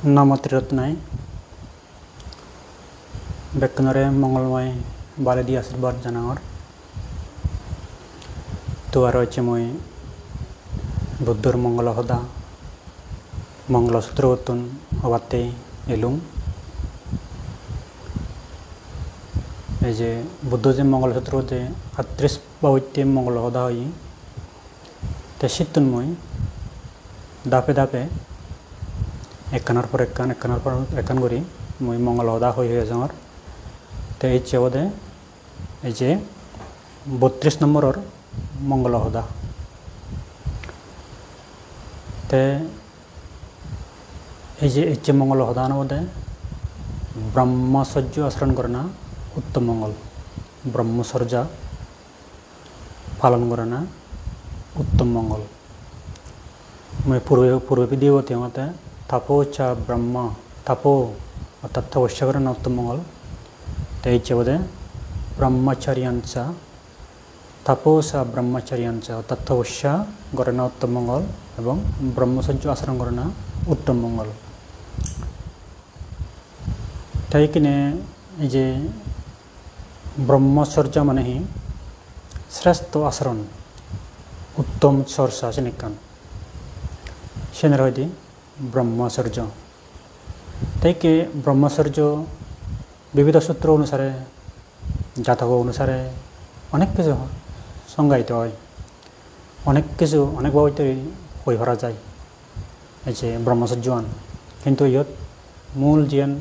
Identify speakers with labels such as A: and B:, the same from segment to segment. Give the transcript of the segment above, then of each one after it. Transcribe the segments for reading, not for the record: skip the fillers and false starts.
A: नमतिरत्नाय बेकनरे मंगलमय बालेदी आशीर्वाद जानावर तो आरो मैं बुद्धर मंगल हदा मंगलसूत्र उतन हवाते एलुम बुद्ध जे मंगलसूत्र जे 38 बावैते मंगल हदा हुई ते शीतन मैं दापे दापे एकानर पर एकान करी मैं मंगल हदा हुई जर ते इच्छे ये 32 नम्बर मंगल हदा ते इच्छे मंगल हदा बोधे ब्रह्मचर्य आचरण करना उत्तम मंगल ब्रह्मचर्य पालन करना उत्तम मंगल मैं पूर्व विधि होती हूँ तपोचा ब्रह्म तपो अर्थात तपस्या करना उत्तम मंगल ते इच्छे बोधे ब्रह्मचर्यांच तपोसा ब्रह्मचर्यांच अर्थात तपस्या करना उत्तम मंगल एवं ब्रह्मचर्य आचरण करना उत्तम मंगल तैकिने जे ब्रह्मचर्य माने ही श्रेष्ठ आचरण उत्तम चर्चा सेनेकान ब्रह्मचर्य तैके ब्रह्मचर्य विविध सूत्र अनुसार जातक अनुसार अनेक किस संगायित है अनेक किस अनेक भावते हई भरा जाए ऐसे ब्रह्मचर्यवान किंतु इहत मूल जीवन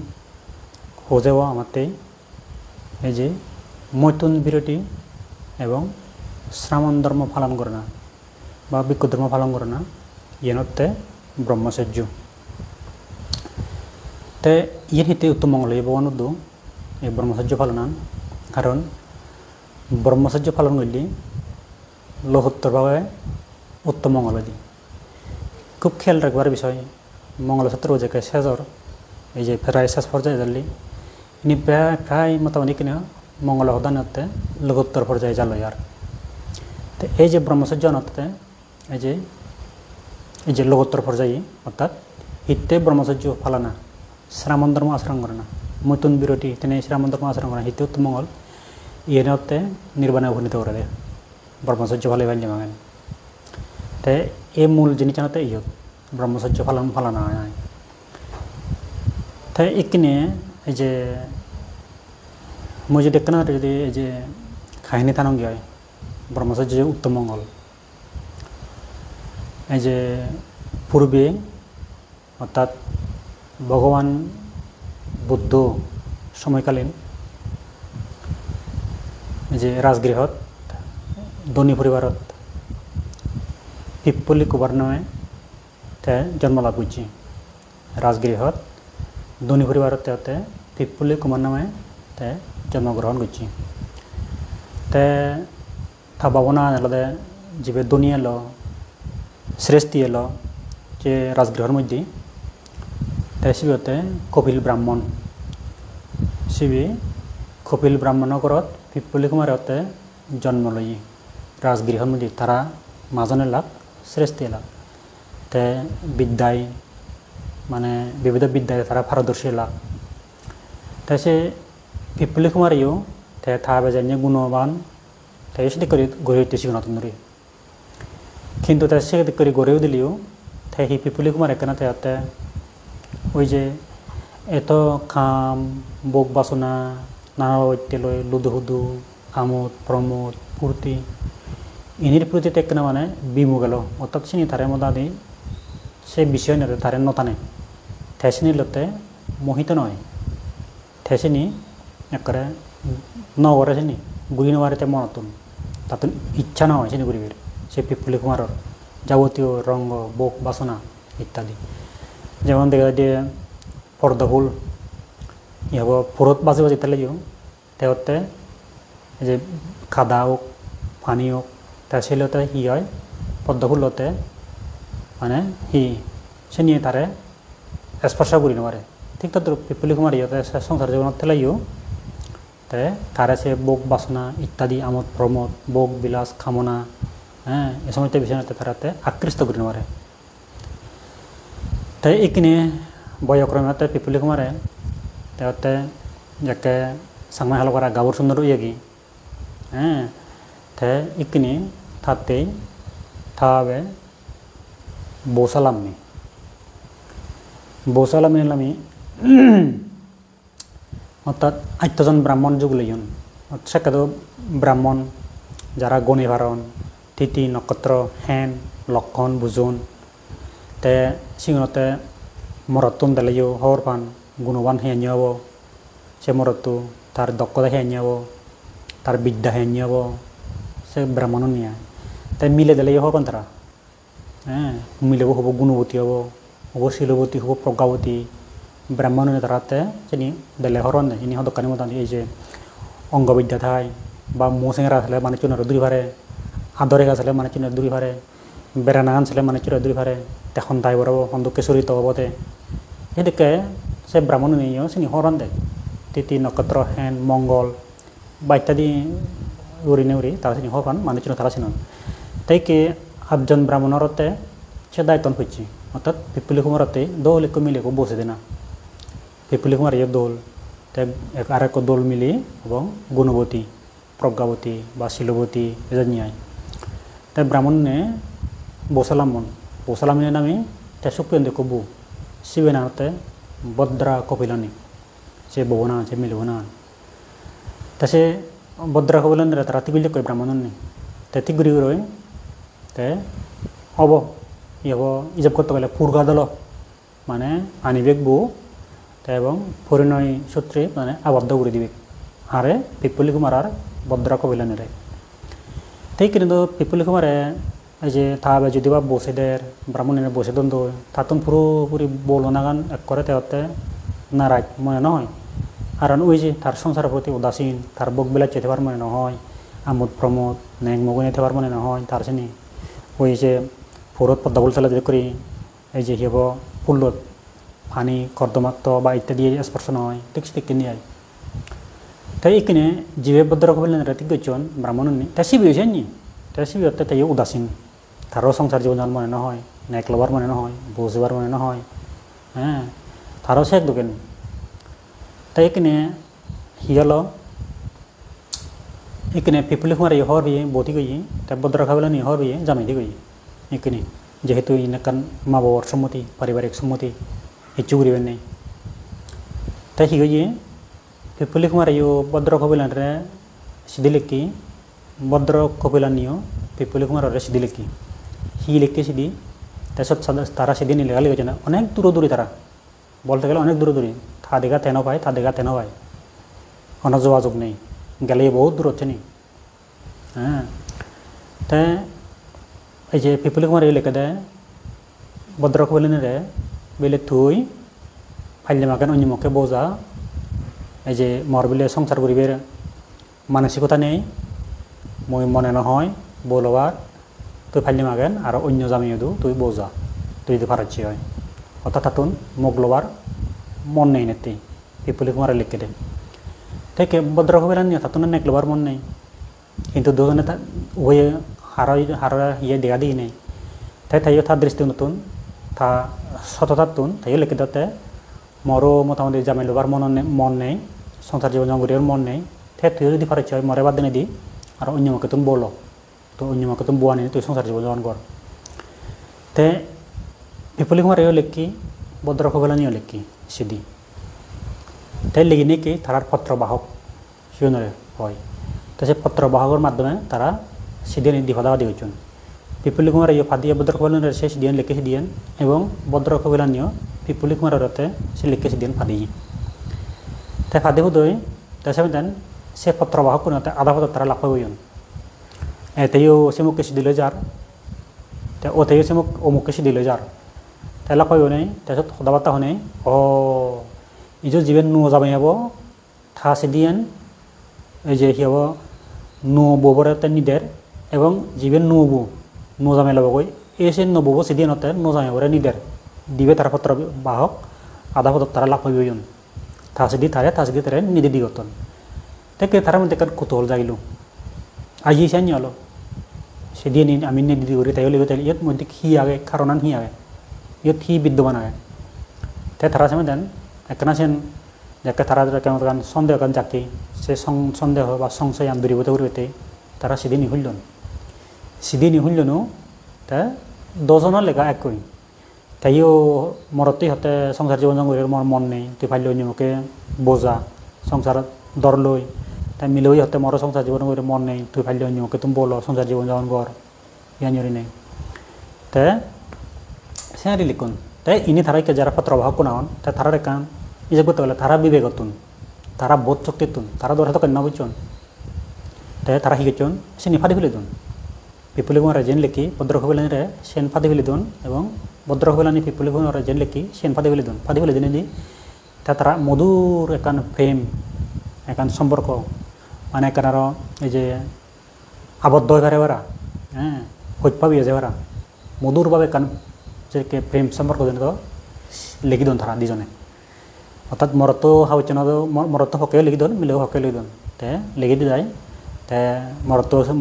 A: होजेवा मते ऐसे मैथुन विरति एवं श्रावण धर्म पालन करना बा भिक्खु धर्म पालन करना येनते ब्रह्मचर्य ते ये हिते उत्तम मंगल ये बवनुदु ये ब्रह्मचर्य पालनान कारण ब्रह्मचर्य पालन करली लोहोत्तर भावे उत्तम मंगल दी खूब ख्याल रखबार विषय मंगलसूत्र जेके सेजर ये प्राय शेष पर्याय जल्दी इनी प्राय मतलब मंगल हदानते लोकोत्तर पर्याय जालो यार तो ये ब्रह्मचर्य नते ये लोकोत्तर पर्याय अर्थात हिते ब्रह्मचर्य पालना श्रावण धर्म आचरण करना मैथुन विरति तेने श्रावण धर्म आचरण करना हिते उत्तम मंगल ये निर्वाण उपनीत कर दे ब्रह्मचर्य भाले भाई मांगे ते ये मूल जिनिस इहत ब्रह्मचर्य पालना ते इकने जे मुझे देखना यदि जे खाहिनी थाना गया ब्रह्मचर्य उत्तम मंगल जे पूर्वे अर्थात भगवान बुद्ध समयकालीन जे राजगृहत धनी परिवारत पिप्पली कुमार नामे ते जन्म लाभ करछि राजगृहत धनी परिवारत पिप्पली कुमार नामे ते जन्म ग्रहण करछि ते था भावना लदे जीवे धनी एलो श्रेष्ठी एलो जे राजगृहर मध्य ते सिबते कपिल ब्राह्मण सिबि कपिल ब्राह्मण घरत पिप्पली कुमार जन्म लई राजगृहर मध्य तारा माजने लाग श्रेष्ठी लाग ते विद्याय माने विविध विद्याय तारा पारदर्शी लाग तैसे पिप्पली कुमार यो ते था बेजाने गुणवान तैसे करी गौरव सिगना तुमरी किंतु तैसे करी गौरव दिलियो थे ही पिप्पली कुमार एकना ते जे एत खाम बोक बासना नाना लय लुदुहुदु आमोद प्रमोद फूर्ति इनिर प्रति टेकना माने विमुगल अर्थात सिनी थारे मदादी से विषय ने थारे नताने थेसिनी लते मोहित नय थेसिनी एकरे नगरे सिनी गुरी नवारेते मनतुन तातुन इच्छा न হয় सिनी गुरिबिर से पिप्पली कुमारर যাবতীয় रंग बोक बासना इत्यादि যেমন দেখা দিয়ে পর্দফুল ইহব ফুরত বাজে বাজে তালে দিও তেতে যে খাদা হোক পানি হোক তা সেলতে হি হয় পর্দফুলতে মানে হি সে নিয়ে তারে স্পর্শ করি নরে ঠিক তো পিপ্পলি কুমার ইতে সংসার জীবন তেলাইও তে তারে সে बोक বাসনা ইত্যাদি আমোদ প্রমোদ बोक বিলাস কামনা হ্যাঁ এই সময়তে বিষয়তে তারাতে আকৃষ্ট করি নরে তাই এখানে বয়ক্রমতে পিপুলি কুমারে তেতে যাকে সাংমাই হালো করা গাবর সুন্দর ইয়াগি হ্যাঁ তে ইকনি থাতেই থাবে bosalamni নামি অর্থাৎ 8 জন ব্রাহ্মণ যুগলেন সেকাদ ব্রাহ্মণ যারা গণিভারণ তিথি নক্ষত্র হেন লক্ষণ বুজন তে সিংহতে মরতুন দেলাইও হরপান গুণবান হেঞ্জাব সে মরতু তার দক্ষতা হেঞ্জাব তার বিদ্যা হেঞ্জাব সে ব্রাহ্মণ নিয়ে তাই মিলে দেলাইও হরপান তারা হ্যাঁ মিলেব হব গুণবতী হব হব শিলবতী হব প্রজ্ঞাবতী ব্রাহ্মণের তারাতে চিনি দেলে হরণ ইনি দোকানি মতন এই যে অঙ্গবিদ্যা থাই বা মৌসেঙেরা আসলে মানে চুনার দূরি ভারে আদরে আসলে মানে চুনার দূরি ভারে বেড়ানা আনছিলে মানে চুনার দূরি ভারে তেখন তাই বরাব সন্দুকে চরিত হবতে সেদিকে সে ব্রাহ্মণ নিয়েও চিনি হরণ দেয় তিথি নক্ষত্র হেন মঙ্গল বা ইত্যাদি উড়ি নেউরি তারা চিনি হরণ মানে চুনা তারা চিনন তাইকে 8 জন ব্রাহ্মণরতে সে দায়িত্ব হচ্ছে অর্থাৎ পিপুলি কুমারতে দোল একটু মিলে বসে দেনা পিপুলি কুমার ইয়ে দোল তাই আর এক দোল মিলি এবং গুণবতী প্রজ্ঞাবতী বা শিলবতী এদের নিয়ে তাই ব্রাহ্মণে বসালামনের নামে তাই সুপ্রিয়ন্দে কবু শিবেনাতে বদ্রা কপিলানি সে ববনা সে মিলবনা তা সে বদ্রা কপিলানি তারা তিগুলি কয় ব্রাহ্মণনে তাই তিগুড়ি রয়ে তে হব ইহব ইজাব করতে গেলে ফুরগা দল মানে আনিবেক বউ এবং পরিণয় সূত্রে মানে আবদ্ধ করে দিবে আরে পিপুলি কুমার আর বদ্রা কবিলানিরে তাই কিন্তু পিপুলি কুমারে এই যে থাবে যদি বা বসেদের ব্রাহ্মণের বসে দ্বন্দ্ব তাতন পুরোপুরি বলো না গান এক করে তেতে নারাজ মনে নয় আর ওই যে তার সংসারের প্রতি উদাসীন তার বক বেলা চেতে পার মনে নহয় আমোদ প্রমোদ ন্যাং মগুনে থেবার মনে নহয় তার চিনি ওই যে ফুরত পদ্মাবল চালা যদি করি এই যে হিব ফুলত পানি কর্দমাক্ত বা ইত্যাদি স্পর্শ নয় ঠিক ঠিক নিয়ে তাই এখানে জীবে বদ্র কবিলেন রাতি গেছেন ব্রাহ্মণ তাই শিবি হয়েছে নি তাই শিবি হতে তাই উদাসীন তারও সংসার জীবন মনে নহয় নেক লবার মনে নহয় বসবার মনে নহয় হ্যাঁ তারও সে এক দোকান তাই এখানে হিয়াল এখানে পিপুলি কুমার হর বিয়ে বতি গই তাই বদ্র কবিলেন হর বিয়ে জামাই দি গই এখানে যেহেতু ইনাকান মা বাবার সম্মতি পারিবারিক সম্মতি ইচ্ছু করিবেন নেই তাই হিগিয়ে পিপুলি কুমার বদ্র কপিলান রে সিধি লেখি বদ্র কপিলানিও পিপুলি কুমার সিধি লেখি হি লেখি সিধি তাৰপিছত তারা সেদিন লেখালি হয়েছে না অনেক দূরে তারা বলতে গেলে অনেক দূরে থা দেখা তেনো পায় থা দেখা তেনো পায় কোনো যোগাযোগ নেই গেলে বহুত দূর হচ্ছে নি হ্যাঁ তাই এই যে পিপুলি কুমার লেখে দেয় বদ্র কপিলানিরে বেলে থুই ফাইলে মাকেন অন্য মুখে বোঝা এই যে মরবিলে সংসার করিবের মানসিকতা নেই মই মনে নহয় বলবার তুই ফাইলে মাগেন আর অন্য জামিয়ে দু তুই বোঝা তুই যদি ফারাচ্ছি হয় অর্থাৎ তাতুন মুখ লবার মন নেই নেতি পিপুলি কুমারে লিখে দেয় ঠিক বদ্র কবিরান নিয়ে তাতুন নেক লবার মন নেই কিন্তু দুজনে উভয়ে হারা ইয়ে দেখা দিই নেই তাই তাইও তার দৃষ্টি নতুন তা সততাতুন তাই লিখে দিতে মরও মোটামুটি জামাই লবার মন নেই সংসার জীবন জঙ্গলের মন নেই তাই তুই যদি ফারাচ্ছি হয় মরে বাদ দিনে দি আর অন্য মুখে তুমি বলো তো অন্য মুখে তুমি বোয়া নেই তুই সংসার জীবন জগন কর তে পিপুলি কুমার লেখি বদ্র কবিলানিও লেখি সিদ্ধি তাই লিখি নাকি তারার পত্রবাহক সিজনের হয় তো সে পত্রবাহকের মাধ্যমে তারা সিদিয়ান দিফাদাবাদি হয়েছেন পিপুলি কুমার ফাদিয়া বদ্র কবিলানের সে সিদিয়ান লিখে সিদিয়ান এবং বদ্র কবিলানিও পিপুলি কুমারের সে লিখে সিদিয়ান ফাদি তাই ফাদি হুদয় তাই দেন সে পত্রবাহক আধা পত্র তারা লাভ হইন এতেও সে মুখ কেসি দিল যার তাই ওতেও সে মুখ অমুক কেসি দিল যার তাই লাভ হইব নেই তাৰপিছত সদাবার্তা হনে ইজো জীবেন নো যাবাই হব থা সিদিয়ান এই যে সি হব নো ববরে নিদের এবং জীবেন নোবু নো জামাই লবগৈ এসে নবব সিদিয়ানতে নো জামাই বরে নিদের দিবে তার পত্র বাহক আধা পত্র তারা লাভ হইন থা সিদি তারে নিদে দিগতন তাকে তার মধ্যে কৌতূহল জাগিল আজি চাই আলো সেদিন আমি নিদি করি তাই লিখে তাই ইয়াত মধ্যে হি আগে কারণ হি আগে ইয়াত হি বিদ্যমান আগে তে তারা সময় দেন একখানা সেন যাকে তারা কেমন গান সন্দেহ গান যাকে সে সন্দেহ বা সংশয় দূরীভূত করবে তারা সেদিনই হইলন সেদিনই হইলনো তা 10 জনের লেখা একই তাইও মরতেই হতে সংসার জীবন জঙ্গলের মন নেই তুই ফাইল নিমকে বোঝা সংসার দর লই তাই মিলেই হতে মর সংসার জীবন করে মন নেই তুই ফাইল নিমকে তুমি বলো সংসার জীবন যাপন কর ইয়ানি নেই তে সে লিখুন তাই ইনি তারাইকে যারা পত্র বাহক কোন তাই তারা রেখান ইজে করতে গেলে তারা বিবেকতুন তারা বোধ শক্তিতুন তারা দৌড়ে তো কন্যা বুঝছেন তাই তারা শিখেছেন সে নিফাদি ফেলে দুন পিপুলি কুমার জেন লিখি ভদ্রকবিলানিরে সেন ফাদি ফেলে দুন এবং ভদ্রকবিলানি পিপুলি কুমার জেন লিখি সেন ফাদি ফেলে দুন ফাদি ফেলে দিনে দি তারা মধুর একান প্রেম একান সম্পর্ক মানে একান আরো এই যে আবদ্ধ হয়ে পারে হ্যাঁ হইপাবি আছে পারা মধুরভাবে একান যে প্রেম সম্পর্ক যেন লিখি দন তারা দুজনে অর্থাৎ মরত হাউচন মরত হকেও লিখি দন মিলেও হকে লিখি দন তে লিখি দি যায় তে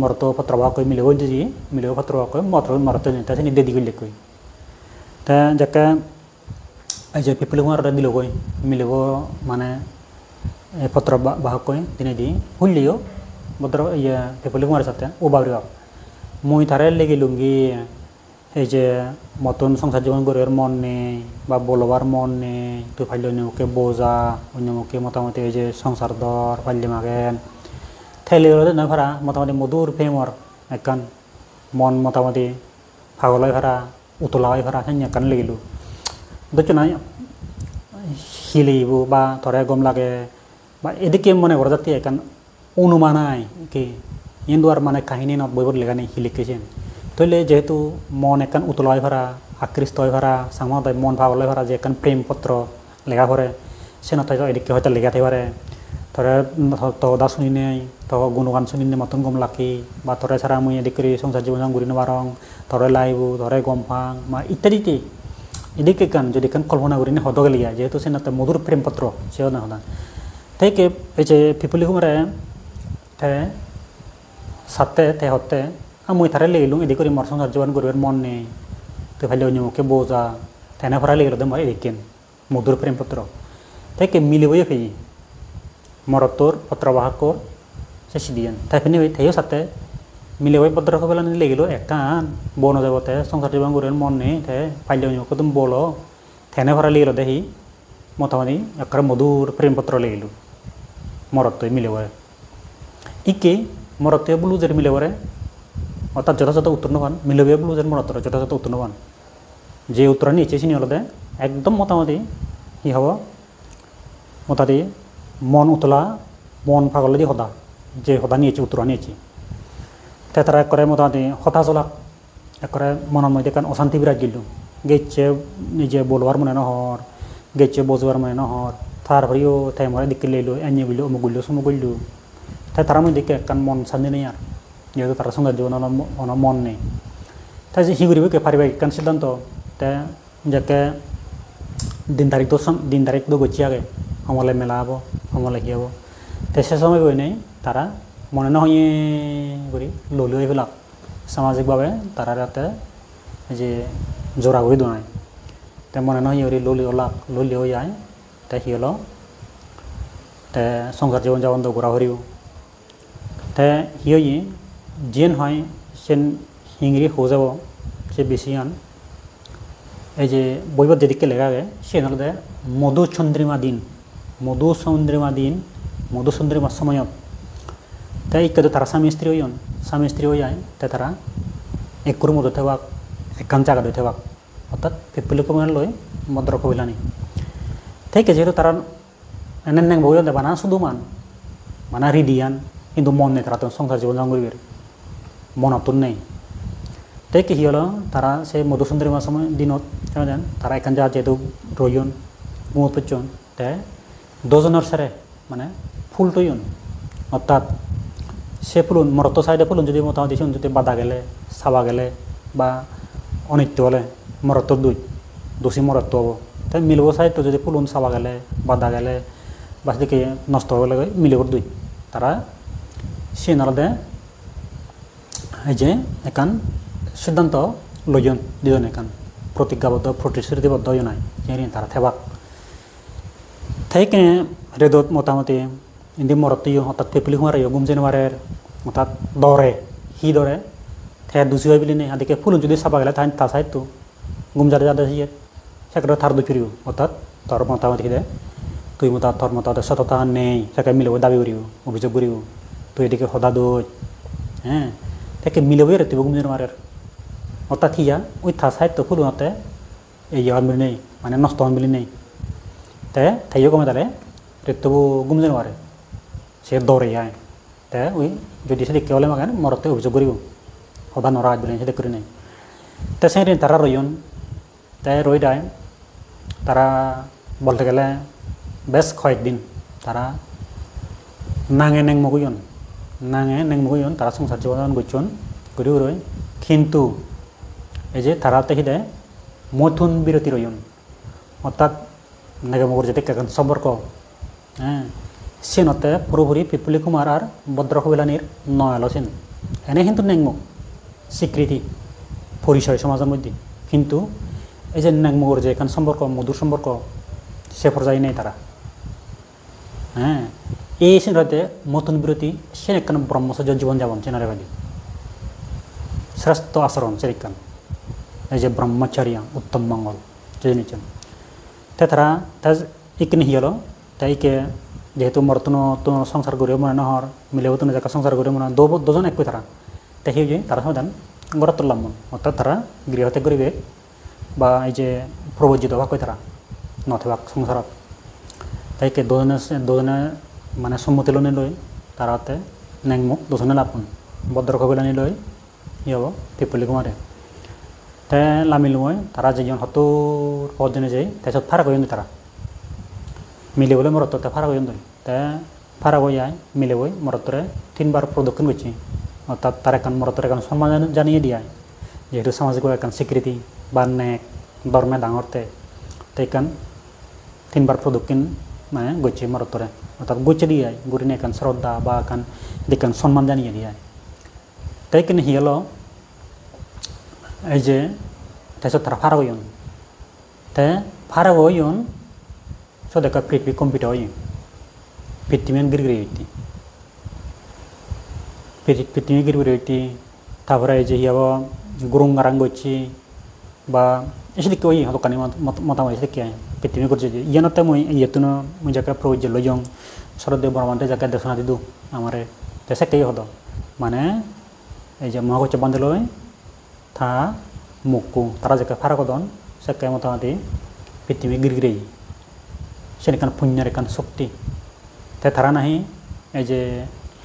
A: মরত পত্রবাহ কই মিলেও যদি মিলেও পত্রবাহ কই মরত তাছে নিদে দিগি লিখই তে যাকে এই যে পিপল কুমার দিল কই মিলেব মানে পত্র বাহক কই দিনে দি হুলিও ভদ্র ইয়া পিপল কুমারের সাথে ও বাবরিও মই তারে লেগে লুঙ্গি এই যে মতন সংসার জীবন গড়ের মন নেই বা বলবার মন নেই তুই ফাইল অন্যমুখে বোঝা অন্যমুখে মোটামুটি এই যে সংসার দর ফাইলে মাগেন ঠেলে নয় ভাড়া মোটামুটি মধুর প্রেমর একখান মন মোটামুটি পাগলাই ভাড়া উতলাই ভাড়া সেন একখান লেগিল দেখছো না হিলিব বা ধরে গম লাগে বা এদিকে মনে করা যাতে একখান অনুমানায় কি ইন্দু আর মানে কাহিনী নত বইবর লেখা নেই হিলিকেছেন তৈলে যেহেতু মন একান উতলাই ভরা আকৃষ্ট হয়ে ভরা সামনে মন ভাবলাই ভরা যে একান প্রেমপত্র লেখা করে সে নয় এদিকে হয়তো লেখা থাকবে ধরে তো দা শুনি নেই তো গুণগান শুনি নেই মতন গম লাকি বা ধরে ছাড়া মুই এদিক করে সংসার জীবন ঘুরি নেবারং ধরে লাইব ধরে গম ফাং বা ইত্যাদিতে এদিকে কান যদি কান কল্পনা করি নে হদ গেলিয়া যেহেতু সে নয় মধুর প্রেমপত্র সেও না হদান তাই কে এই যে পিপুলি কুমারে তে সাথে তে হতে মই তারে লেগিলুম এদিক করে মর সংসার জীবন গরিবের মন নেই তো ভাইলে অন্যমুখে বোঝা তেনে ভরা লেগেল মর এদিকেন মধুর প্রেমপত্র তাই কে মিলিবই ফেই মরতর পত্রবাহকর সে সিদিয়ান তাই ফিনি তাইও সাথে মিলিবই পত্র বেলা লেগিল একান বন যাবতে সংসার জীবন গরিবের মন নেই তাই ভাইলে অন্যমুখে তুমি বলো তেনে ভরা লেগেল দেখি মোটামুটি একটা মধুর প্রেমপত্র লেগিল মরত মিলিবই ইকে মরতে বুলুজের মিলিবরে অর্থাৎ যথাযথ উত্তর নবান মিলবে বুলুজের মরতর যথাযথ উত্তর নবান যে উত্তর নিয়েছে চিনি হলদে একদম মোটামুটি কি হব মোটামুটি মন উতলা মন পাগল দিয়ে হদা যে হদা নিয়েছে উত্তর নিয়েছি তাই তারা এক করে মোটামুটি হতাশ হলাক এক করে মনের মধ্যে কারণ অশান্তি বিরাজ গেল গেছে নিজে বলবার মনে নহর গেছে বসবার মনে নহর তারপরেও তাই মরে দিকে লেলো এনে বললো অমুক গুললো সমুক গুললো তাই তার মধ্যে একখান মন শান্তি নেই আর যেহেতু তার সংসার জীবন মন নেই তাই যে হিগুরিবে কে পারিবারিক একখান সিদ্ধান্ত তাই যাকে দিন তারিখ তো গছি আগে সমলে মেলা হব সমলে কি হব তাই সে সময় গই নেই তারা মনে নহয় করি ললিয়ে ফেলাক সামাজিকভাবে তারা যাতে যে জোড়া করে দোনায় তাই মনে নহয় ওরি ললি ওলাক ললি হয়ে যায় তাই সি হলো তাই সংসার জীবন যাপন তো ঘোরা হরিও তাই সি যেন হয় সেন হিংরি হয়ে যাব সে বেশি আন এই যে বইবত যেদিকে লেখা গে সে হলে মধুচন্দ্রিমা দিন মধুচন্দ্রিমার সময়ত তাই ইকে তারা স্বামী স্ত্রী হয়ে যায় তাই তারা এক রুম ধরে থাক একখান জায়গা ধরে থাক অর্থাৎ পিপলি কুমার লই মদ্র কবিলানি তাই যেহেতু তারা এনে বই বানা শুধু মানা রিডিয়ান কিন্তু মন নেই তারা তো সংসার জীবন জঙ্গলের মনতুন নেই তাই কি হলো তারা সে মধুচন্দ্রিমার সময় দিনত জানেন তারা এখান যা যেহেতু রইন মুহূর্ত পর্যন্ত তাই 10 জনের সারে মানে ফুল তৈন অর্থাৎ সে ফুলুন মরত সাইডে ফুলুন যদি মোটামুটি যদি বাধা গেলে চাবা গেলে বা অনিত্য হলে মরত্বর দোষী মরত্ব হব তাই মিলব সাইডটো যদি ফুলুন চাবা গেলে বাধা গেলে বা সেদিকে নষ্ট হয়ে গেলে মিলিব তারা সে নলদে এই যে একান সিদ্ধান্ত লইন দুজন একান প্রতিজ্ঞাবদ্ধ প্রতিশ্রুতিবদ্ধ নাই যে তারা থেবাক থেকে রেদত মোটামুটি ইন্দি মরতিও অর্থাৎ পেপুলি কুমারিও গুম জানুয়ারের অর্থাৎ দরে হি দরে थे दूसरी वाली नहीं आदि के फूल जुदी सभा गला था साइड तो गुम जा जाता है सेक्टर थार दो फिरियो अर्थात तोर मतामत हिदे तुई मता तोर मता सतता नहीं सेक्टर मिले दाबी करियो अभियोग करियो तो ये दिखे हदा दो हैं थे मिले रहती गुम जानुआरे अर्थात हिया वही था साइड तो फूल होते ये मिली नहीं माने नष्ट मिली नहीं ते थैयो को मतलब रहते वो गुम जानुआरे से दौरे आए ते वही जो दिसे दिखे वाले मगन मरते अभियोग करियो हदा नराज बिलें से करें ते सेंट तारा रोयन ते रोई डाय तारा बोलते गले बेस कয়েক दिन तारा नांगे नेंग मगुयन तारा संसार जीवन गुचन गुरु रोय किंतु एजे तारा ते हिदे मथुन बिरति रोयन अर्थात नेगे मगर जेते कगन सम्पर्क सेनते पुरोपुरी पिपुली कुमार और भद्रकबिलानिर नयालसिन एने हिंतु नेंगमु स्वीकृति परिचय समाजर मध्य किन्तु এই যে নাংমগর যে এখান সম্পর্ক মধুর সম্পর্ক সে পর্যায়ে নেই তারা হ্যাঁ এই সিনতে মতন বিরতি সে একখান ব্রহ্মচর্য জীবন যাপন চেনারে বালি শ্রেষ্ঠ আচরণ সেখান এই যে ব্রহ্মচর্য উত্তম মঙ্গল জেনেছেন তারা তাজ ইকনি হিয়ালো তাইকে যেহেতু মর্তন তো সংসার করে মনে নহর মিলেও তো জায়গা সংসার করে মনে দুজন একই তারা তাই যে তারা সমাধান গড় তুললাম অর্থাৎ তারা গৃহতে করিবে বা এই যে প্রবজ্জিত ভাগ কই তারা নথেবাক সংসারত তাইকে দুজনে মানে সম্মতি লনে লই তারাতে নেংমুখ দুজনে লাপুন ভদ্রকবিলানি লই ই হব পিপুলি কুমারে তে লামিল মই তারা যেজন হতুর পদজনে যাই তাৰপিছত ফারাক হইন তারা মিলে বলে মরততে ফারাক হইন তে ফারাক হই যায় মিলে বই মরতরে তিনবার প্রদক্ষিণ করছি অর্থাৎ তার এখন মরতরে এখন সম্মান জানিয়ে দিয়ে যেহেতু সামাজিক এখন স্বীকৃতি বা নেক ধর্মে ডাঙরতে তাইকান তিনবার প্রদক্ষিণ মানে গচ্ছে মরতরে অর্থাৎ গচ্ছে দিয়ে গুরিনে এখন শ্রদ্ধা বা এখন দেখান সম্মান জানিয়ে দিয়ে তাইকান হিয়ালো এই যে তাৰপিছত তারা ফারাক হইন তে ফারাক হইন সদেকা পৃথিবী কম্পিউট হই পৃথিবী গিরগিরি হইতি পৃথিবী গিরগিরি হইতি তারপরে এই যে হিয়াব গুরুং গারাং গচ্ছি বা এসে কই হতকানি মতামত এসে কে পৃথিবী করছে ইয়ানতে মই ইয়েতুনো মই জায়গা প্রয়োজ্য লজং শরদেব বর্মান্তে জায়গা দেশনা দিদু আমারে দেশে কে হদ মানে এই যে মহাগচ্ছ বান্ধে লই থা মুকু তারা জায়গা ফারাক দন সে কে মতামতি পৃথিবী গিরগিরি সেখানে পুণ্যের এখান শক্তি তাই তারা নাহি এই যে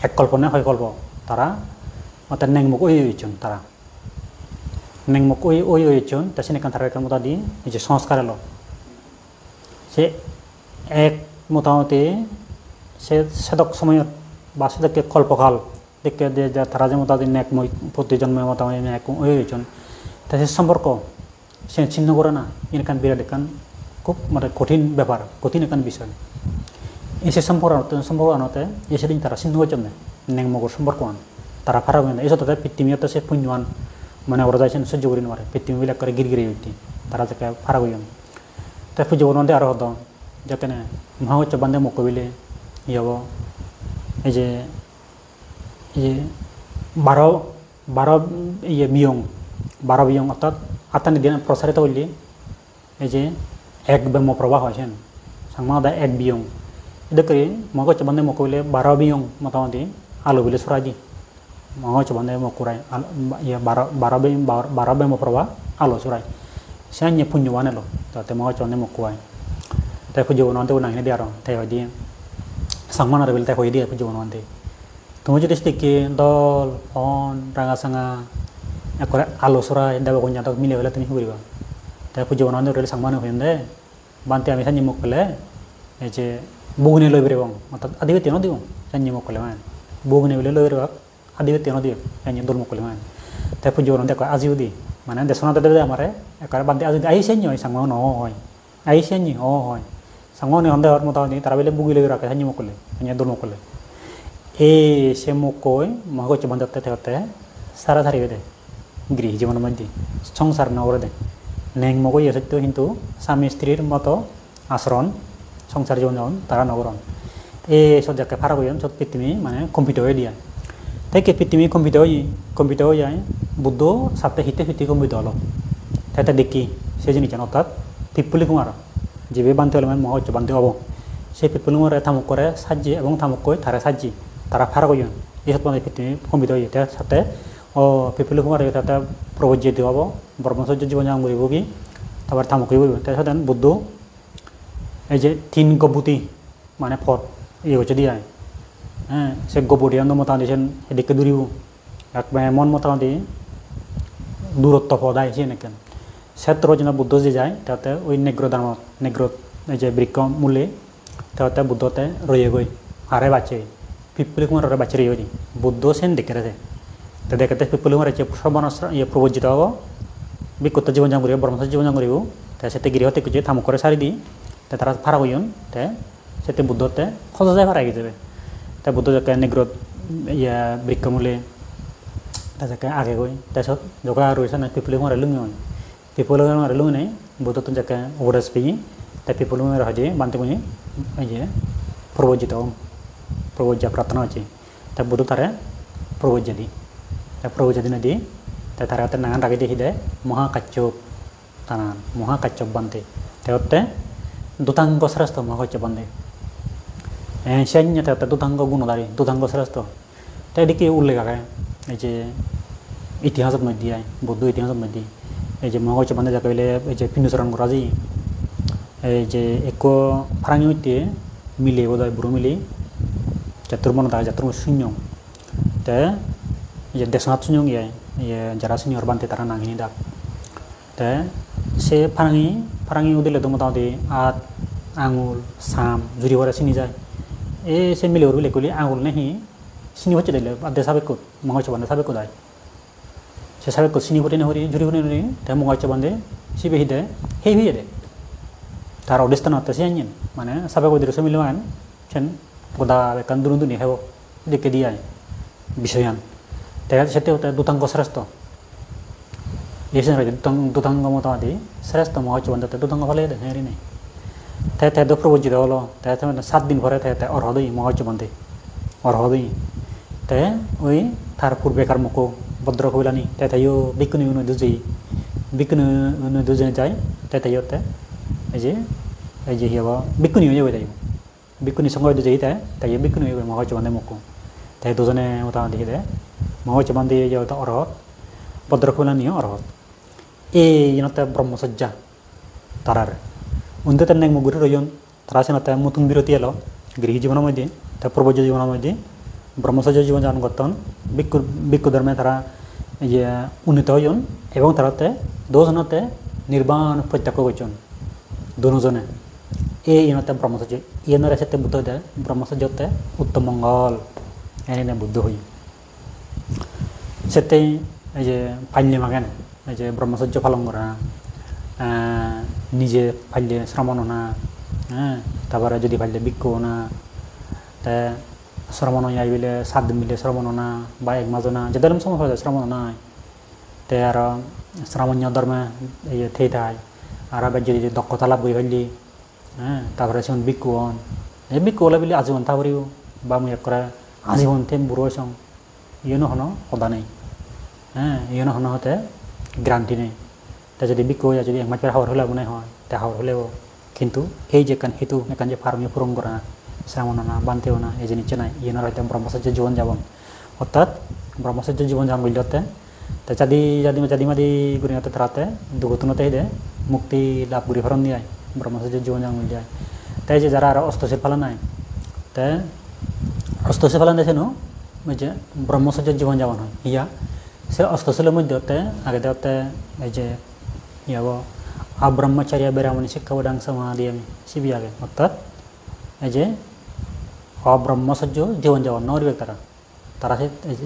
A: এক কল্পনা হয় কল্প তারা অর্থাৎ নেংমুখ ওই হয়েছেন তারা নেংমুখ ওই হয়েছেন তা সেখানে তারা এখান মোটা দিয়ে এই যে সংস্কার এলো সে এক মোটামুটি সে সেদক সময়ত বা সেদকে কল্পকাল দেখে যে তারা যে মোটামুটি নেক প্রতি জন্মে মোটামুটি নেক ওই হয়েছেন তা সে সম্পর্ক সে ছিন্ন করে না এখান বিরাট এখান খুব মানে কঠিন ব্যাপার কঠিন এখান বিষয় এসে সম্পর্ক আনতে এসেদিন তারা ছিন্ন হয়েছেন নেংমগর সম্পর্ক আন তারা ফারাক হয়ে এসে তাদের পৃথিবীতে সে পুণ্যৱান মানে ওরা যাইছেন সহ্য করি নয় পৃথিবীবিলাক করে গিরগিরি হইতি তারা যাকে ফারাক হইন তাই পুজো বনতে আরো হতো যাকে না মহাগচ্ছ বান্ধে মকবিলে ই হব এই যে বারো ইয়ে বিয়ং অর্থাৎ আত্মানি দিন প্রসারিত হইলে এই যে এক ব্রহ্ম প্রবাহ হয়েছেন সাংমাদা এক বিয়ং এটা করে মহাগচ্ছ বান্ধে মকবিলে 12 বিয়ং মোটামুটি আলো বিলে সুরাজি মহাগচ্ছ বান্ধে মকুরাই ইয়ে 12 ব্রহ্ম প্রবাহ আলো সুরাই সে আন্য পুণ্যৱান এলো তাতে মহাগচ্ছ বান্ধে মকুয়াই তাই পুজো বনতে নাহিনে দিয়ে আর তাই হয় দিয়ে সাংমান আর বিলে তাই হয়ে দিয়ে পুজো বনতে তুমি যদি দেখি দল ফোন রাঙা সাঙা একরে আলো সুরাই দেব কোন জাতক মিলে হলে তুমি করিবা তাই পুজো বনতে রেল সাংমান হইন দে বানতে আমি সানি মুখ পেলে এই যে বুগনে লই বেরবং অর্থাৎ আদিবতে ন দিও সানি মুখ পেলে মান বুগনে বলে লই বেরবা আদিবতে ন দিও সানি দল মুখ পেলে মান তাই পুজো বনতে কয় আজিও দি মানে দেশনা দে আমারে একরে বানতে আজি আই সানি হয় সাংমান ন হয় আই সানি হয় সাংমান হন্দে হর মতা নি তারা বলে বুগি লই রাখে সানি মুখ পেলে সানি দল মুখ পেলে এই সে মুখ কই মহাগচ্ছ বান্ধতে থাকতে সারা সারি দে গৃহ জীবন মধ্যে সংসার নগরে দে নেংমগই এসে কিন্তু স্বামী স্ত্রীর মতো আচরণ সংসার জীবনযাপন তারা নগরণ এসব যাকে ফারাক হইন সব পৃথিবী মানে কম্পিউটার হয়ে দিয়া তাই পৃথিবী কম্পিউটার হয়ে যায় বুদ্ধ সাথে হিতে হিতে কম্পিউটার হলো তাই দেখি সেই জিনিস অর্থাৎ পিপুলি কুমার যে বানতে হলে মহা হচ্ছে বানতে হবো সেই পিপুলি কুমারে থামুক করে সাজি এবং থামুক করে তারা সাজি তারা ফারাক হইন এইসব মানে পৃথিবী কম্পিউটার হয়ে তার সাথে পিপুলি কুমার তাতে প্রবজ্জিত হব ব্রহ্মচর্য জীবনযাপন করব কি তারপর থামুক হইব তার সাথে বুদ্ধ এই যে 3 গবুতি মানে ফট এই হচ্ছে দিয়া হ্যাঁ সে গবুটি মোটামুটি সেদিকে দূরিব এমন মোটামুটি দূরত্ব পদায় সে নাকি ক্ষেত্র যেন বুদ্ধ যে যায় তাতে ওই নেগ্র দামত নেগ্র এই যে বৃক্ষ মূলে তাতে বুদ্ধতে রয়ে গই আরে বাঁচে পিপুলি কুমার বাঁচে রয়ে গই বুদ্ধ সেন দেখে রেছে তো দেখাতে পিপুলি কুমার সর্বনাশ ইয়ে প্রবজ্জিত হব বিক্ষত জীবনযাপন করিব ব্রহ্মচর্য জীবনযাপন করিব তাই সেতে গৃহতে কিছু থামুক করে সারি দি তাই তারা ফারাক হইন তাই সেতে বুদ্ধতে খোঁজা যায় ফারাই যাবে তাই বুদ্ধ যাকে নেগ্র ইয়া বৃক্ষ মূলে তাকে আগে গই তাৰপিছত জগা রয়েছে না পিপুলি কুমার লুঙি হয় পিপুলি কুমার লুঙি নাই বুদ্ধ তো যাকে ওরাস পেয়ে তাই পিপুলি কুমার হাজে বানতে কুনি এই যে প্রবজ্জিত প্রবজ্জা প্রার্থনা আছে তাই বুদ্ধ তারে প্রবজ্জা দি তাই প্রবজ্জা দিনে দি তাই তারা হাতে নাগান রাখি দেখি দেয় মহাকাচ্যপ তানান মহাকাচ্যপ বানতে তাই হতে দুতাঙ্গ শ্রেষ্ঠ মহাকাচ্যপ বান্ধে সেন্য তাতে দুতাঙ্গ গুণদারী দুতাঙ্গ শ্রেষ্ঠ তাই এদিকে উল্লেখ আগে এই যে ইতিহাসত মধ্যে আয় বৌদ্ধ ইতিহাসত মধ্যে এই যে মহাকাচ্যপ বান্ধে যাকে বলে এই যে পিণ্ডচরণ করা যায় এই যে এক ফারাঙি হইতে মিলে বোধ হয় বুড়ো মিলে যাত্রমন তার যাত্র শূন্য তে যে দেশনাথ শূন্য গিয়ে যারা সিনিয়র বানতে তারা নাগিনি ডাক তে সে ফারাঙি উদিলে তো মোটামুটি আট আঙুল সাম জুড়ি ভরে চিনি যায় সে মিলে বলে কলি আঙুল নেহি চিনি হচ্ছে দিলে আর দে সাবেক মহাকাচ্যপ বান্ধে সাবেক যায় সে সাবেক চিনি ভরে নহরি জুড়ি ভরে নহরি তে মহাকাচ্যপ বান্ধে সিবে হিদে সেই হয়ে দে তার অডিস্থান হতে সে আনিন মানে সাবেক ওদের সে মিলমান সেন গোদা বেকান দুরুন্দুনি হেব দেখে দিয়ে বিষয়ান তাই সেতে হতে দুতাঙ্গ শ্রেষ্ঠ এই দুতাঙ্গ মোটামুটি শ্রেষ্ঠ মহাকাচ্যপ বান্ধে দুতাঙ্গ ভালো হেরি নেই তাই তাই প্রবজ্জিত হলো তাই 7 দিন ভরে তাই অর্হদই মহাকাচ্যপ বান্ধে অর্হদই তাই ওই তার পূর্বেকার মুখ ভদ্র কইলানি তাই তাইও বিকুনি দুজেই বিকুনি দুজনে যায় তাই তাইতে এই যে হিয়াব বিকুনি হয়ে যাবে তাই বিকুনি সঙ্গে দুজেই তাই বিকুনি হয়ে মহাকাচ্যপ বান্ধে মুখ তাই দুজনে মোটামুটি দেখে মহাকাচ্যপ বান্ধে যাওয়া অর্হত ভদ্র কইলানিও অর্হত এই ইনতে ব্রহ্মচর্যা তারার উনতে তেমন মুগুরি রইন তারা সেনাতে নতুন বিরতি এলো গৃহী জীবনের মধ্যে তার প্রবজ্য জীবনের মধ্যে ব্রহ্মচর্য জীবনযাপন করতেন ভিক্ষু ধর্মে তারা ইয়ে উন্নীত হইন এবং তারাতে দুজনতে নির্বাণ প্রত্যাখ্য করছেন দুজনে এই ইনতে ব্রহ্মচর্য ইয়ের সাথে বুদ্ধ দেয় ব্রহ্মচর্যতে উত্তম মঙ্গল এনে বুদ্ধ হই সেতে এই যে ফাইলে মাগেন এই যে ব্রহ্মচর্য পালন করা নিজে ফাইলে শ্রমণ না হ্যাঁ তারপরে যদি ফাইলে ভিক্ষু না তে শ্রমণ আই বলে 7 দিন মিলে শ্রমণ না বা 1 মাস না যেদারম সময় হয় শ্রমণ নাই তে আর শ্রামণ্য ধর্মে এই থেই থাই আর যদি দক্ষতা লাভ করে ফেললি হ্যাঁ তারপরে সে ভিক্ষু হন এই ভিক্ষু হলে বলে আজীবন তা করিও বা মুই করে আজীবন থেম বুড়ো সং ইয়েনো হন সদা নেই হ্যাঁ ইয়েনো হন হতে গ্যারান্টি নেই তা যদি ভিক্ষু হয়ে যদি 1 মাস পর হাওয়ার হলে মনে হয় তা হাওয়ার হলেও কিন্তু এই যে কান হেতু এখান যে ফার্মে পূরণ করা শ্রামণ না বানতেও না এই জিনিস নাই ইয়েনার হয়তো ব্রহ্মচর্য জীবনযাপন অর্থাৎ ব্রহ্মচর্য জীবনযাপন করতে তা চাদি গুণি হতে তারাতে দুগতনতে দে মুক্তি লাভ করি হরণ দিয়ে ব্রহ্মচর্য জীবনযাপন করে যায় তাই যে যারা আর অস্তশীল ফালা নাই তাই অস্তশীল ফালান দেখেন ওই যে ব্রহ্মচর্য জীবনযাপন হয় ইয়া সে অস্তশীলের মধ্যে আগে দেওয়াতে এই যে ইয়াব আব্রহ্মচার্য বেরামণি শিক্ষাবদাং সমাধি আমি শিবি আগে অর্থাৎ এই যে অব্রহ্মচর্য জীবনযাপন নরিবে তারা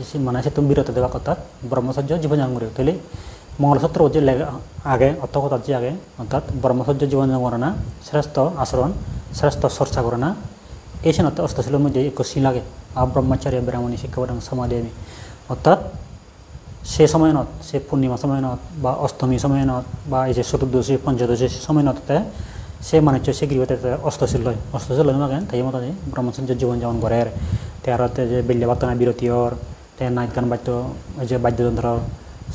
A: সে মানে সে তুমি বিরত দেওয়া অর্থাৎ ব্রহ্মচর্য জীবনযাপন করিবে তাহলে মঙ্গলসূত্র যে আগে অর্থকথা যে আগে অর্থাৎ ব্রহ্মচর্য জীবনযাপন করে না শ্রেষ্ঠ আচরণ শ্রেষ্ঠ চর্চা করে না এই সেনাতে অষ্টশীলের মধ্যে এক সি লাগে আব্রহ্মচার্য বেরামণি শিক্ষাবদাং সমাধি আমি অর্থাৎ সে সময়নত সে পূর্ণিমা সময়নত বা অষ্টমী সময়নত বা এই যে চতুর্দশী পঞ্চদশী সময়নতে সে মানুষ সে গৃহতে অস্ত্রশীল লয় অস্ত্রশীল লয় মাগেন তাই মতো ব্রহ্মচর্য জীবন যাপন করে তেরোতে যে বেল্লে বাতনা বিরতি হর তে নাচ গান বাদ্য যে বাদ্যযন্ত্র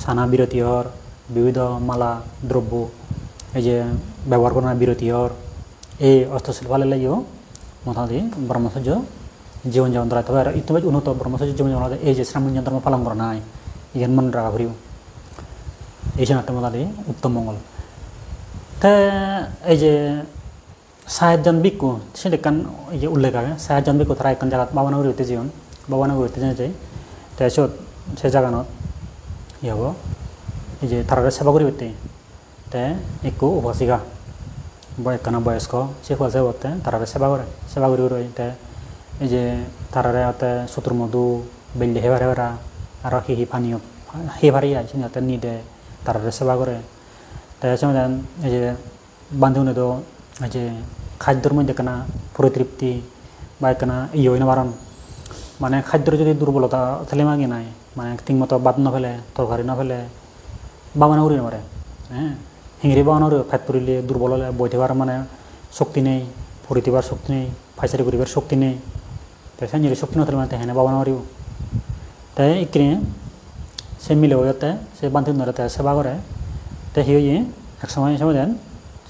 A: সানা বিরতি হর বিবিধ মালা দ্রব্য এই যে ব্যবহার করার বিরতি হর এই অস্ত্রশীল ফালে লাগিও মোটামুটি ব্রহ্মচর্য জীবন যাপন করা তবে ইতিমধ্যে উন্নত ব্রহ্মচর্য জীবন যাপন এই যে শ্রাবণ ধর্ম পালন করা নাই ইহান মনে রাখা করিও এই একটা মোটামুটি উত্তম মঙ্গল তে এই যে 60 জন ভিক্ষু সেটা কান এই যে উল্লেখ আছে 60 জন ভিক্ষু তারা একখান জায়গা বাবানগরী হইতে জীবন বাবানগরী হইতে যাই তাই সে জায়গানত ই হব এই যে তারা সেবা করি হইতে তে একটু উপাসিকা একখানা বয়স্ক সে উপাসে হতে তারা সেবা করি রই তে এই যে তারারে হতে চতুর্মধু বেল্লি হেবারা আর হি পানীয় হেবারি আছে সিহঁতে নিদে তারারে সেবা করে তাই এই যে বান্ধবনে তো এই যে খাদ্যর মধ্যে কেনা পরিতৃপ্তি বা কেনা ইয়ে না বারণ মানে খাদ্যর যদি দুর্বলতা তাহলে মাগি নাই মানে ঠিকমতো বাদ না ফেলে তরকারি না ফেলে বাবানা করি নারে হ্যাঁ হিংরি বাবানোর ফ্যাট পড়লে দুর্বল হলে বই থাকার মানে শক্তি নেই পরিতিবার শক্তি নেই ফাইসারি করিবার শক্তি নেই তাই সে শক্তি না থাকলে মানে হ্যাঁ বাবানা করিব তাই ইক্রি সে মিলে হইতে সে বান্ধব ধরে তাই সেবা করে তাই হি এক সময় দেন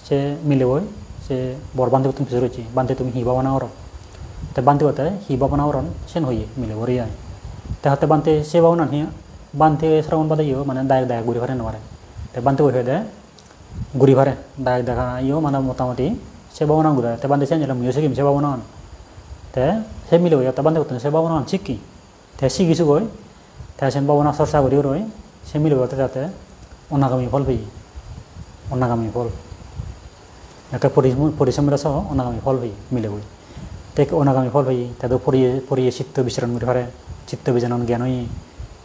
A: সে মিলে বই সে বর বান্ধব তুমি পিছনে রয়েছে বান্ধে তুমি হি বাবা না ওর তাই বান্ধব হতে হি বাবা না ওরন সেন হইয়ে মিলে বরি আয় তাই হাতে বান্ধে সে বাবা না হিয়া বান্ধে শ্রাবণ বাদে ইয়ে মানে দায়ক ঘুরি ফারে নেওয়ারে তাই বান্ধে হয়ে দেয় ঘুরি ফারে দায়ক দেখা ইয়ে মানে মোটামুটি সে বাবা না ঘুরে তাই বান্ধে সে নিলাম ইয়ে শিখিম সে বাবা না তাই সে মিলে হইয়া তাই বান্ধে করতেন সে বাবা না শিখি তাই শিখিছো গই তাই সে বাবা না চর্চা করি রই সে মিলে হতে যাতে অনাগামী ফল পেয়ে অনাগামী ফল একটা পরিশ্রমের সহ অনাগামী ফল হই মিলে বই তাই অনাগামী ফল হই তাদের পড়িয়ে চিত্ত বিচরণ করে পারে চিত্ত বিচরণ জ্ঞান হই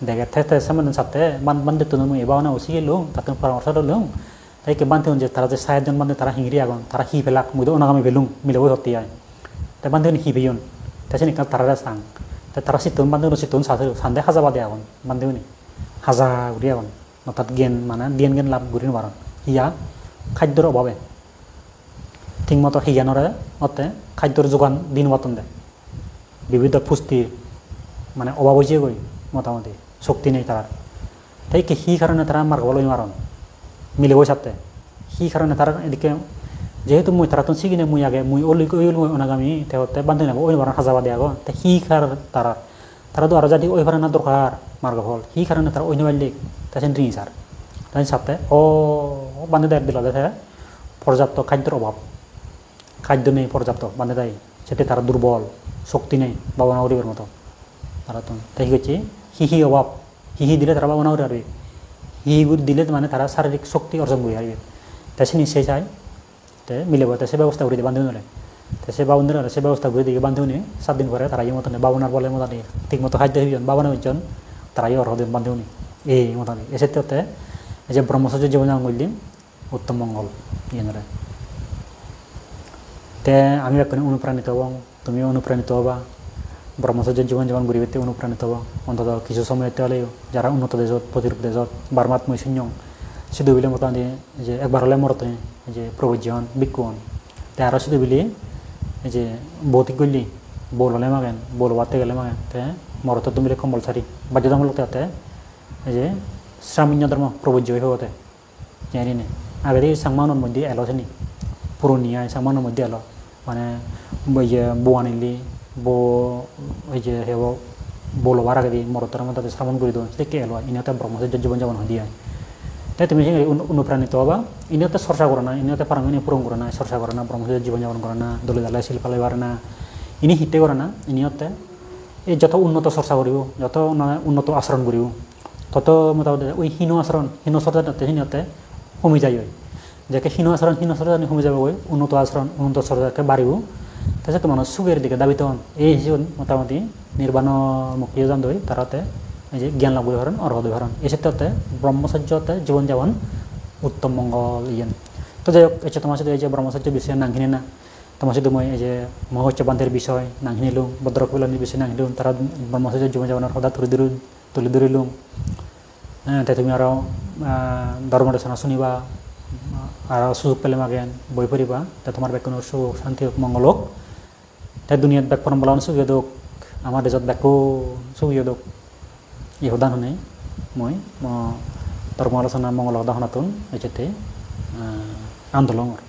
A: দেখে থাকতে সামনে সাথে বান্ধে তো নয় এবার না ওসি লুম তাতে পরামর্শ লুম তাই বান্ধে যে তারা যে 60 জন বান্ধে তারা হিংরি আগুন তারা হি ফেলাক মুদে অনাগামী ফেলুম মিলে বই হতে আয় তাই বান্ধে হি ফেয়ন তাই সে তারা সাং তাই তারা চিত্তন বান্ধে চিত্তন সান্দে হাজা বাদে আগুন বান্ধে হাজা ঘুরি আগুন অর্থাৎ জ্ঞান মানে জ্ঞান লাভ ঘুরি নার হিয়া খাদ্যর অভাবে ঠিকমতো হিজ্ঞানরে অতে খাদ্যর যোগান দিন মতন দেয় বিবিধ পুষ্টির মানে অভাব হয়েছে গই মোটামুটি শক্তি নেই তার তাই কি সি কারণে তারা মার্গ বলো মারণ মিলে বই সাথে সি কারণে তারা এদিকে যেহেতু মুই তারা তো শিখিনি মুই আগে মুই ওই অনাগামী তেহতে বান্ধি নেব ওই বারণ হাজাবা দিয়ে আগো তাই সি তারা তো আরো যদি ওই ভাড়া না দরকার মার্গ ফল সি কারণে তারা ওই নিবাইলে তাই রিং সার তাই সাথে ও বান্ধে দেয় দিল দেখে পর্যাপ্ত খাদ্যের অভাব খাদ্য নেই পর্যাপ্ত বান্ধে দেয় সেটি তারা দুর্বল শক্তি নেই বাবানা করিবার মতো তারা তো তাই হচ্ছে হিহি অভাব হিহি দিলে তারা বাবানা করে আসবে হিহি দিলে মানে তারা শারীরিক শক্তি অর্জন করে আসবে তাই সে নিশ্চয় চায় তো মিলেব তাই সে ব্যবস্থা করে দিয়ে বান্ধব নিলে তো সে বাবন দিলে সে ব্যবস্থা করে দিয়ে বান্ধব নিয়ে 7 দিন পরে তারা এই মতন বাবনার বলে মোটামুটি ঠিক মতো খাদ্য হইজন বাবানা হইজন তারা এই অর্হদিন বান্ধব নি এই মোটামুটি এসে এই যে ব্রহ্মচর্য জীবন যাপন করলেন উত্তম মঙ্গল ইয়ে তে আমি এখানে অনুপ্রাণিত হব তুমিও অনুপ্রাণিত হবা ব্রহ্মচর্য জীবন যাপন গরিবেতে অনুপ্রাণিত হব অন্তত কিছু সময় হলেও যারা উন্নত দেশত প্রতিরূপ দেশত বারমাত্ময় শূন্য শুধু বলে মোটামুটি যে একবার হলে মরতে যে প্রবজ্যন বিক্ষুন তে আরও শুধু বলি এই যে ভৌতিক গলি বল হলে মাগেন বল বাড়তে গেলে মাগেন তে মরত তুমি কম্পালসারি বাধ্যতামূলক তাতে এই যে শ্রামিন্য ধর্ম প্রবজ্য হতে জানি না আগে দিয়ে সাংমানের মধ্যে এলো নি পুরনিয়া সাংমানের মধ্যে এলো মানে ওই যে বউ আনিলি বউ ওই যে হেব বলো বার আগে দিয়ে মরতর মধ্যে শ্রাবণ করে দেবো সেটা এলো ইনাতে ব্রহ্মচর্য জীবন যাপন দিয়ে তাই তুমি অনুপ্রাণিত হবা ইনাতে চর্চা করে না ইনাতে পারমিনী পূরণ করে না চর্চা করে না ব্রহ্মচর্য জীবন যাপন করে না দলে দালে শিল্পালয় পারে না ইনি হিতে করে না ইনিতে এই যত উন্নত চর্চা করিব যত উন্নত আচরণ করিব তত মোটামুটি ওই হীন আচরণ হীন চর্চাতে সিনিয়তে কমি যায় যাকে হীন আচরণ কমি যাব উন্নত আচরণ উন্নত চর্চাকে বাড়িব তাৰপিছত মানুহ সুখের দিকে দাবিত হন এই হিসেবে মোটামুটি নির্বাণ মুক্তি যান দই তারাতে এই যে জ্ঞান লাভ করে পারেন অর্হদ পারেন এই ক্ষেত্রে ব্রহ্মচর্যতে জীবন যাপন উত্তম মঙ্গল ইয়েন তো যাই হোক এই তোমার সাথে এই যে ব্রহ্মচর্য বিষয়ে নাংখিনি না তোমার সাথে মই এই যে মহোচ্চবান্তের বিষয় নাংখিনিলুম ভদ্রকবিলানির বিষয় নাংখিলুম তারা ব্রহ্মচর্য জীবন যাপনের সদা তুলি ধরিলুম তাই তুমি আরও ধর্ম রচনা শুনিবা আৰু সুযোগ পেলে মাগেন বই পঢ়িবা তে তোমাৰ বেকনৰ সুখ শান্তি মংগলক তে দুনিয়াত বেক পৰম বলান সুবিধক আমাৰ দেশত বেকো সুবিধক ইহদান হনে মই ধৰ্ম আলোচনা মংগল দাহনাতুন এজেতে আন্দোলনৰ